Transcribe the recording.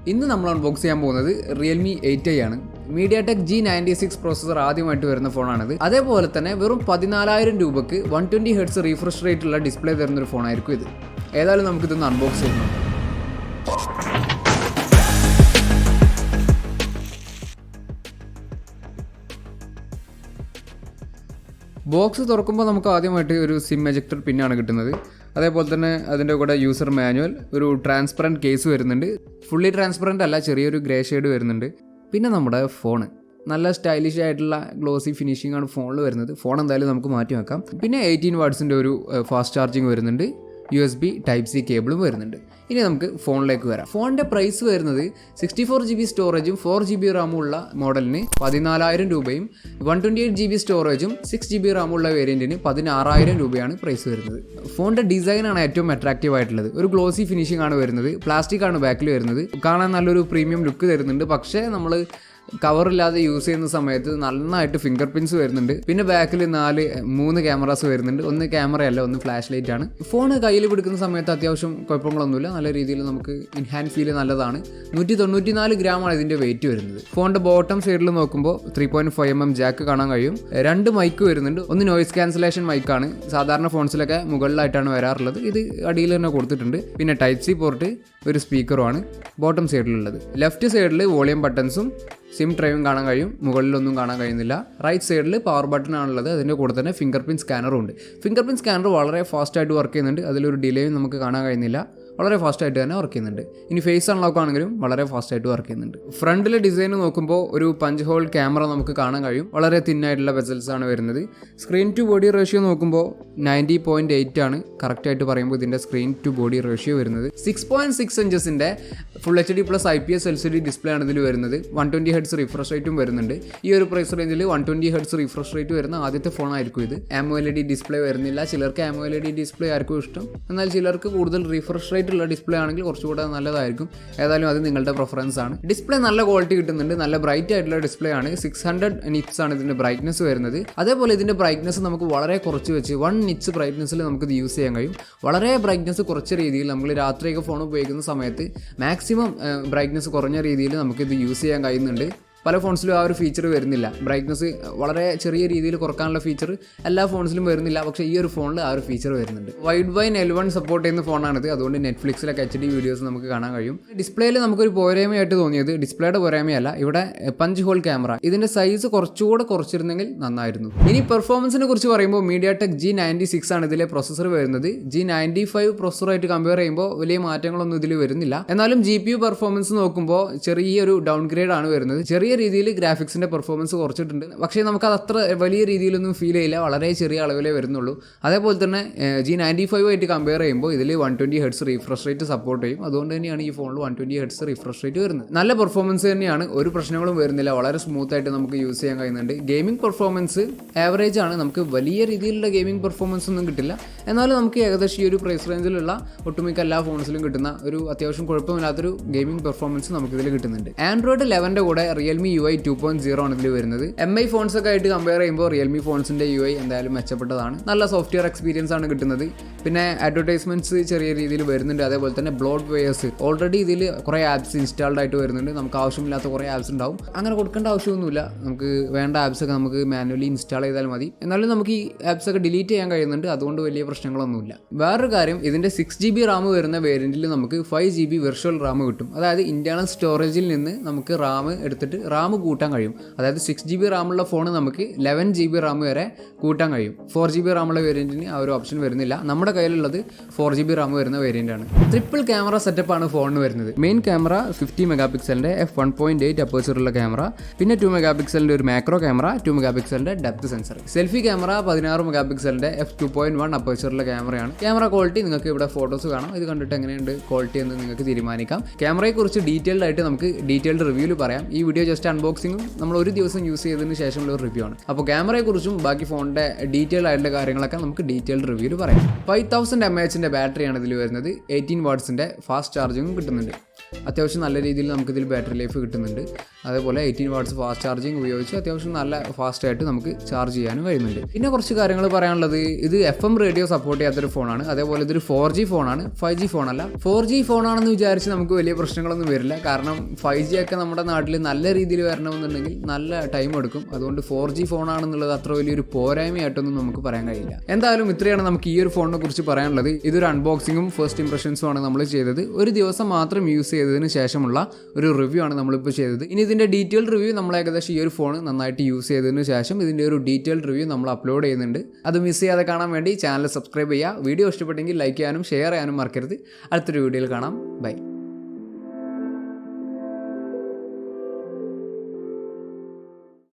ഇന്ന് നമ്മൾ അൺബോക്സ് ചെയ്യാൻ പോകുന്നത് Realme 8i ആണ്. MediaTek G96 പ്രോസസർ ആദ്യമായിട്ട് വരുന്ന ഫോണാണിത്. അതേപോലെ തന്നെ വെറും 14,000 രൂപയ്ക്ക് 120 Hz റീഫ്രഷ് റേറ്റ് ഉള്ള ഡിസ്പ്ലേ തരുന്നൊരു ഫോണായിരിക്കും ഇത്. ഏതായാലും നമുക്കിതൊന്ന് അൺബോക്സ് ചെയ്യണം. ബോക്സ് തുറക്കുമ്പോൾ നമുക്ക് ആദ്യമായിട്ട് ഒരു സിം എജക്ടർ പിന്നാണ് കിട്ടുന്നത്. അതേപോലെ തന്നെ അതിൻ്റെ കൂടെ യൂസർ മാനുവൽ, ഒരു ട്രാൻസ്പെറൻറ്റ് കേസ് വരുന്നുണ്ട്. ഫുള്ളി ട്രാൻസ്പെറൻറ്റ് അല്ല, ചെറിയൊരു ഗ്രേ ഷെയ്ഡ് വരുന്നുണ്ട്. പിന്നെ നമ്മുടെ ഫോണ് നല്ല സ്റ്റൈലിഷ് ആയിട്ടുള്ള ഗ്ലോസി ഫിനിഷിംഗ് ആണ് ഫോണിൽ വരുന്നത്. ഫോൺ എന്തായാലും നമുക്ക് മാറ്റി വെക്കാം. പിന്നെ 18 വാട്ട്സിൻ്റെ ഒരു ഫാസ്റ്റ് ചാർജിങ് വരുന്നുണ്ട്. USB Type-C കേബിളും വരുന്നുണ്ട്. ഇനി നമുക്ക് ഫോണിലേക്ക് വരാം. ഫോണിൻ്റെ പ്രൈസ് വരുന്നത് 64GB സ്റ്റോറേജും 4GB റാമും ഉള്ള മോഡലിന് 14,000 രൂപയും 128GB സ്റ്റോറേജും 6GB റാമും ഉള്ള വേരിയൻറ്റിന് 16,000 രൂപയാണ് പ്രൈസ് വരുന്നത്. ഫോണിൻ്റെ ഡിസൈനാണ് ഏറ്റവും അട്രാക്റ്റീവ് ആയിട്ടുള്ളത്. ഒരു ഗ്ലോസി ഫിനിഷിംഗ് ആണ് വരുന്നത്. പ്ലാസ്റ്റിക് ആണ് ബാക്കിൽ വരുന്നത്. കാണാൻ നല്ലൊരു പ്രീമിയം ലുക്ക് തരുന്നുണ്ട്. പക്ഷേ നമ്മൾ കവറില്ലാതെ യൂസ് ചെയ്യുന്ന സമയത്ത് നന്നായിട്ട് ഫിംഗർ പ്രിൻറ്റ്സ് വരുന്നുണ്ട്. പിന്നെ ബാക്കിൽ 3 ക്യാമറാസ് വരുന്നുണ്ട്. ഒന്ന് ക്യാമറയല്ല, ഒന്ന് ഫ്ലാഷ് ലൈറ്റ് ആണ്. ഫോൺ കയ്യിൽ പിടിക്കുന്ന സമയത്ത് അത്യാവശ്യം കുഴപ്പങ്ങളൊന്നുമില്ല. നല്ല രീതിയിൽ നമുക്ക് ഹാൻഡ് ഫീൽ നല്ലതാണ്. 194 ഗ്രാമാണ് ഇതിൻ്റെ വെയിറ്റ് വരുന്നത്. ഫോണിൻ്റെ ബോട്ടം സൈഡിൽ നോക്കുമ്പോൾ 3.5mm ജാക്ക് കാണാൻ കഴിയും. 2 മൈക്ക് വരുന്നുണ്ട്. ഒന്ന് നോയിസ് ക്യാൻസലേഷൻ മൈക്കാണ്. സാധാരണ ഫോൺസിലൊക്കെ മുകളിലായിട്ടാണ് വരാറുള്ളത്. ഇത് അടിയിൽ തന്നെ കൊടുത്തിട്ടുണ്ട്. പിന്നെ Type-C പോർട്ട്, ഒരു സ്പീക്കറുമാണ് ബോട്ടം സൈഡിലുള്ളത്. ലെഫ്റ്റ് സൈഡിൽ വോളിയം ബട്ടൺസും സിം ഡ്രൈവും കാണാൻ കഴിയും. മുകളിലൊന്നും കാണാൻ കഴിയുന്നില്ല. റൈറ്റ് സൈഡിൽ പവർ ബട്ടൺ ആണുള്ളത്. അതിൻ്റെ കൂടെ തന്നെ ഫിംഗർ പ്രിൻറ്റ് സ്കാനറും ഉണ്ട്. ഫിംഗർ പ്രിൻറ്റ് സ്കാനർ വളരെ ഫാസ്റ്റായിട്ട് വർക്ക് ചെയ്യുന്നുണ്ട്. അതിലൊരു ഡിലേയും നമുക്ക് കാണാൻ കഴിയുന്നില്ല. വളരെ ഫാസ്റ്റായിട്ട് തന്നെ വർക്ക് ചെയ്യുന്നുണ്ട്. ഇനി ഫേസ് അൺലോക്ക് ആണെങ്കിലും വളരെ ഫാസ്റ്റായിട്ട് വർക്ക് ചെയ്യുന്നുണ്ട്. ഫ്രണ്ടിലെ ഡിസൈൻ നോക്കുമ്പോൾ ഒരു പഞ്ച് ഹോൾ ക്യാമറ നമുക്ക് കാണാൻ കഴിയും. വളരെ തിന്നായിട്ടുള്ള വെസൽസ് ആണ് വരുന്നത്. സ്ക്രീൻ ടു ബോഡി റേഷ്യോ നോക്കുമ്പോൾ 90.8 ആണ്. കറക്റ്റായിട്ട് പറയുമ്പോൾ ഇതിൻ്റെ സ്ക്രീൻ ടു ബോഡി റേഷ്യോ വരുന്നത്. 6.6 ഇഞ്ചസിൻ്റെ full HD+ IPS LCD display ആണ് ഇതിൽ വരുന്നത്. 120 Hz റിഫ്രഷ് റേറ്റും വരുന്നുണ്ട്. ഈ ഒരു പ്രൈസ് റേഞ്ചിൽ 120 Hz റിഫ്രഷ് റേറ്റ് വരുന്ന ആദ്യത്തെ ഫോണായിരിക്കും ഇത്. AMOLED ഡിസ്പ്ലേ വരുന്നില്ല. ചിലർക്ക് AMOLED ഡിസ്പ്ലേ ആയിരിക്കും ഇഷ്ടം. എന്നാൽ ചിലർക്ക് കൂടുതൽ റിഫ്രഷ് റേറ്റ് ഉള്ള ഡിസ്പ്ലേ ആണെങ്കിൽ കുറച്ചുകൂടെ നല്ലതായിരിക്കും. ഏതായാലും അത് നിങ്ങളുടെ പ്രിഫറൻസ് ആണ്. ഡിസ്പ്ലേ നല്ല ക്വാളിറ്റി കിട്ടുന്നുണ്ട്. നല്ല ബ്രൈറ്റ് ആയിട്ടുള്ള ഡിസ്പ്ലേ ആണ്. 600 nits ആണ് ഇതിൻ്റെ ബ്രൈറ്റ്നസ് വരുന്നത്. അതേപോലെ ഇതിൻ്റെ ബ്രൈറ്റ്നസ് നമുക്ക് വളരെ കുറച്ച് വെച്ച് 1 nits ബ്രൈറ്റ്നസ്സിൽ നമുക്കിത് യൂസ് ചെയ്യാൻ കഴിയും. വളരെ ബ്രൈറ്റ്നസ് കുറച്ച രീതിയിൽ നമ്മൾ രാത്രിയൊക്കെ ഫോൺ ഉപയോഗിക്കുന്ന സമയത്ത് മാക്സിമം ബ്രൈറ്റ്നസ് കുറഞ്ഞ രീതിയിൽ നമുക്കിത് യൂസ് ചെയ്യാൻ കഴിയുന്നുണ്ട്. പല ഫോൺസിലും ആ ഒരു ഫീച്ചർ വരുന്നില്ല. ബ്രൈറ്റ്നസ് വളരെ ചെറിയ രീതിയിൽ കുറക്കാനുള്ള ഫീച്ചർ എല്ലാ ഫോൺസിലും വരുന്നില്ല. പക്ഷേ ഈ ഒരു ഫോണിൽ ആ ഒരു ഫീച്ചർ വരുന്നുണ്ട്. വൈഡ് വൈൻ L1 സപ്പോർട്ട് ചെയ്യുന്ന ഫോണാണിത്. അതുകൊണ്ട് നെറ്റ്ഫ്ലിക്സിലൊക്കെ HD വീഡിയോസ് നമുക്ക് കാണാൻ കഴിയും. ഡിസ്പ്ലേയിൽ നമുക്കൊരു പോരായ്മയായിട്ട് തോന്നിയത് ഡിസ്പ്ലേയുടെ പോരായ്മയല്ല, ഇവിടെ പഞ്ച് ഹോൾ ക്യാമറ. ഇതിൻ്റെ സൈസ് കുറച്ചുകൂടെ കുറച്ചിരുന്നെങ്കിൽ നന്നായിരുന്നു. ഇനി പെർഫോമൻസിനെ കുറിച്ച് പറയുമ്പോൾ MediaTek G96 ആണ് ഇതിലെ പ്രൊസസ്സർ വരുന്നത്. G95 പ്രൊസസ്സറായിട്ട് കമ്പയർ ചെയ്യുമ്പോൾ വലിയ മാറ്റങ്ങളൊന്നും ഇതിൽ വരുന്നില്ല. എന്നാലും GPU പെർഫോമൻസ് നോക്കുമ്പോൾ ചെറിയൊരു ഡൗൺ ഗ്രേഡ് ആണ് വരുന്നത്. ചെറിയ രീതിയിൽ ഗ്രാഫിക്സിന്റെ പെർഫോമൻസ് കുറച്ചിട്ടുണ്ട്. പക്ഷേ നമുക്കത് അത്ര വലിയ രീതിയിലൊന്നും ഫീൽ ചെയ്യില്ല. വളരെ ചെറിയ അളവിലേ വരുന്നുള്ളൂ. അതേപോലെ തന്നെ G95 ആയിട്ട് കമ്പയർ ചെയ്യുമ്പോൾ ഇതിൽ 120 Hz റിഫ്രഷ് റേറ്റ് സപ്പോർട്ട് ചെയ്യും. അതുകൊണ്ട് തന്നെയാണ് ഈ ഫോണിൽ 120 Hz റിഫ്രഷ് റേറ്റ് വരുന്നത്. നല്ല പെർഫോമൻസ് തന്നെയാണ്. ഒരു പ്രശ്നങ്ങളും വരുന്നില്ല. വളരെ സ്മൂത്ത് ആയിട്ട് നമുക്ക് യൂസ് ചെയ്യാൻ കഴിയുന്നുണ്ട്. ഗെയിമിംഗ് പെർഫോമൻസ് ആവറേജ് ആണ്. നമുക്ക് വലിയ രീതിയിലുള്ള ഗെയിമിംഗ് പെർഫോമൻസ് ഒന്നും കിട്ടില്ല. എന്നാലും നമുക്ക് ഏകദേശം ഈ ഒരു പ്രൈസ് റേഞ്ചിലുള്ള ഒട്ടുമിക്ക എല്ലാ ഫോൺസിലും കിട്ടുന്ന ഒരു അത്യാവശ്യം കുഴപ്പമില്ലാത്തൊരു ഗെയിമിംഗ് പെർഫോമൻസ് നമുക്കിതിൽ കിട്ടുന്നുണ്ട്. Android 11 കൂടെ Realme UI 2.0 ആണ് ഇതിൽ വരുന്നത്. MI ഫോൺസ് ഒക്കെ ആയിട്ട് കമ്പയർ ചെയ്യുമ്പോൾ Realme ഫോൺസിന്റെ UI എന്തായാലും മെച്ചപ്പെട്ടതാണ്. നല്ല സോഫ്റ്റ്വെയർ എക്സ്പീരിയൻസ് ആണ് കിട്ടുന്നത്. പിന്നെ അഡ്വർടൈസ്മെന്റ്സ് ചെറിയ രീതിയിൽ വരുന്നുണ്ട്. അതേപോലെ തന്നെ ബ്ലോട്ട് വെയേഴ്സ് ഓൾറെഡി ഇതിൽ കുറേ ആപ്സ് ഇൻസ്റ്റാൾഡ് ആയിട്ട് വരുന്നുണ്ട്. നമുക്ക് ആവശ്യമില്ലാത്ത കുറേ ആപ്സ് ഉണ്ടാവും. അങ്ങനെ കൊടുക്കേണ്ട ആവശ്യമൊന്നുമില്ല. നമുക്ക് വേണ്ട ആപ്സ് ഒക്കെ നമുക്ക് മാനുവലി ഇൻസ്റ്റാൾ ചെയ്താൽ മതി. എന്നാലും നമുക്ക് ഈ ആപ്സ് ഒക്കെ ഡിലീറ്റ് ചെയ്യാൻ കഴിയുന്നുണ്ട്. അതുകൊണ്ട് വലിയ പ്രശ്നങ്ങളൊന്നുമില്ല. വേറൊരു കാര്യം, ഇതിന്റെ 6GB റാം വരുന്ന വേരിയന്റിൽ നമുക്ക് 5GB വെർച്വൽ റാം കിട്ടും. അതായത് ഇന്റേണൽ സ്റ്റോറേജിൽ നിന്ന് നമുക്ക് റാം എടുത്തിട്ട് റാം കൂട്ടാൻ കഴിയും. അതായത് 6GB റാമുള്ള ഫോൺ നമുക്ക് 11GB റാം വരെ കൂട്ടാൻ കഴിയും. 4GB റാമുള്ള വേരിയന്റിന് ആ ഒരു ഓപ്ഷൻ വരുന്നില്ല. നമ്മുടെ കയ്യിലുള്ളത് 4GB റാം വരുന്ന വേരിയന്റ് ആണ്. ട്രിപ്പിൾ ക്യാമറ സെറ്റപ്പ് ആണ് ഫോണിന് വരുന്നത്. മെയിൻ ക്യാമറ 50 മെഗാപിക്സലിന്റെ f1.8 അപ്പേച്ചറുള്ള ക്യാമറ, പിന്നെ 2 മെഗാപിക്സലിന്റെ ഒരു മാക്രോ ക്യാമറ, 2 മെഗാപിക്സലിന്റെ ഡെപ്ത് സെൻസർ. സെൽഫി ക്യാമറ 16 മെഗാപിക്സലിന്റെ f2.1 അപ്പേച്ചറുള്ള ക്യാമറയാണ്. ക്യാമറ ക്വാളിറ്റി നിങ്ങൾക്ക് ഇവിടെ ഫോട്ടോസ് കാണാം. ഇത് കണ്ടിട്ട് എങ്ങനെയുണ്ട് ക്വാളിറ്റി എന്ന് നിങ്ങൾക്ക് തീരുമാനിക്കാം. ക്യാമറയെ കുറിച്ച് ഡീറ്റെയിൽഡ് ആയിട്ട് നമുക്ക് ഡീറ്റെയിൽഡ് റിവ്യൂവിൽ പറയാം. ഈ വീഡിയോ ജസ്റ്റ് അൺബോക്സിംഗും നമ്മൾ ഒരു ദിവസം യൂസ് ചെയ്തതിന് ശേഷമുള്ള ഒരു റിവ്യൂ ആണ്. അപ്പോൾ ക്യാമറയെക്കുറിച്ചും ബാക്കി ഫോണിൻ്റെ ഡീറ്റെയിൽ ആയിട്ടുള്ള കാര്യങ്ങളൊക്കെ നമുക്ക് ഡീറ്റെയിൽഡ് റിവ്യൂവിൽ പറയാം. 5000 mAh ബാറ്ററിയാണ് ഇതിൽ വരുന്നത്. 18 വാട്ട്സിൻ്റെ ഫാസ്റ്റ് ചാർജിങ്ങും കിട്ടുന്നുണ്ട്. അത്യാവശ്യം നല്ല രീതിയിൽ നമുക്കിതിൽ ബാറ്ററി ലൈഫ് കിട്ടുന്നുണ്ട്. അതേപോലെ 18 വാട്ട്സ് ഫാസ്റ്റ് ചാർജിങ് ഉപയോഗിച്ച് അത്യാവശ്യം നല്ല ഫാസ്റ്റായിട്ട് നമുക്ക് ചാർജ് ചെയ്യാനും കഴിയുന്നുണ്ട്. പിന്നെ കുറച്ച് കാര്യങ്ങൾ പറയാനുള്ളത്, ഇത് FM റേഡിയോ സപ്പോർട്ട് ചെയ്യാത്തൊരു ഫോണാണ്. അതേപോലെ ഇതൊരു 4G ഫോണാണ്, 5G ഫോണല്ല. 4G ഫോണാണെന്ന് വിചാരിച്ച് നമുക്ക് വലിയ പ്രശ്നങ്ങളൊന്നും വരില്ല. കാരണം 5G ഒക്കെ നമ്മുടെ നാട്ടിൽ നല്ല രീതിയിൽ വരണമെന്നുണ്ടെങ്കിൽ നല്ല ടൈം എടുക്കും. അതുകൊണ്ട് 4G ഫോണാണെന്നുള്ളത് അത്ര വലിയൊരു പോരായ്മയായിട്ടൊന്നും നമുക്ക് പറയാൻ കഴിയില്ല. എന്തായാലും ഇത്രയാണ് നമുക്ക് ഈ ഒരു ഫോണിനെ കുറിച്ച് പറയാനുള്ളത്. ഇതൊരു അൺബോക്സിങ്ങും ഫസ്റ്റ് ഇംപ്രഷൻസും ആണ് നമ്മൾ ചെയ്തത്. ഒരു ദിവസം മാത്രം യൂസ് ചെയ്തതിന് ശേഷമുള്ള ഒരു റിവ്യൂ ആണ് നമ്മളിപ്പോൾ ചെയ്തത്. ഇനി ഇതിൻ്റെ ഡീറ്റെയിൽഡ് റിവ്യൂ നമ്മൾ ഏകദേശം ഈ ഒരു ഫോൺ നന്നായിട്ട് യൂസ് ചെയ്തതിന് ശേഷം ഇതിൻ്റെ ഒരു ഡീറ്റെയിൽഡ് റിവ്യൂ നമ്മൾ അപ്ലോഡ് ചെയ്യുന്നുണ്ട്. അത് മിസ് ചെയ്യാതെ കാണാൻ വേണ്ടി ചാനൽ സബ്സ്ക്രൈബ് ചെയ്യുക. വീഡിയോ ഇഷ്ടപ്പെട്ടെങ്കിൽ ലൈക്ക് ചെയ്യാനും ഷെയർ ചെയ്യാനും മറക്കരുത്. അടുത്തൊരു വീഡിയോയിൽ കാണാം. ബൈ.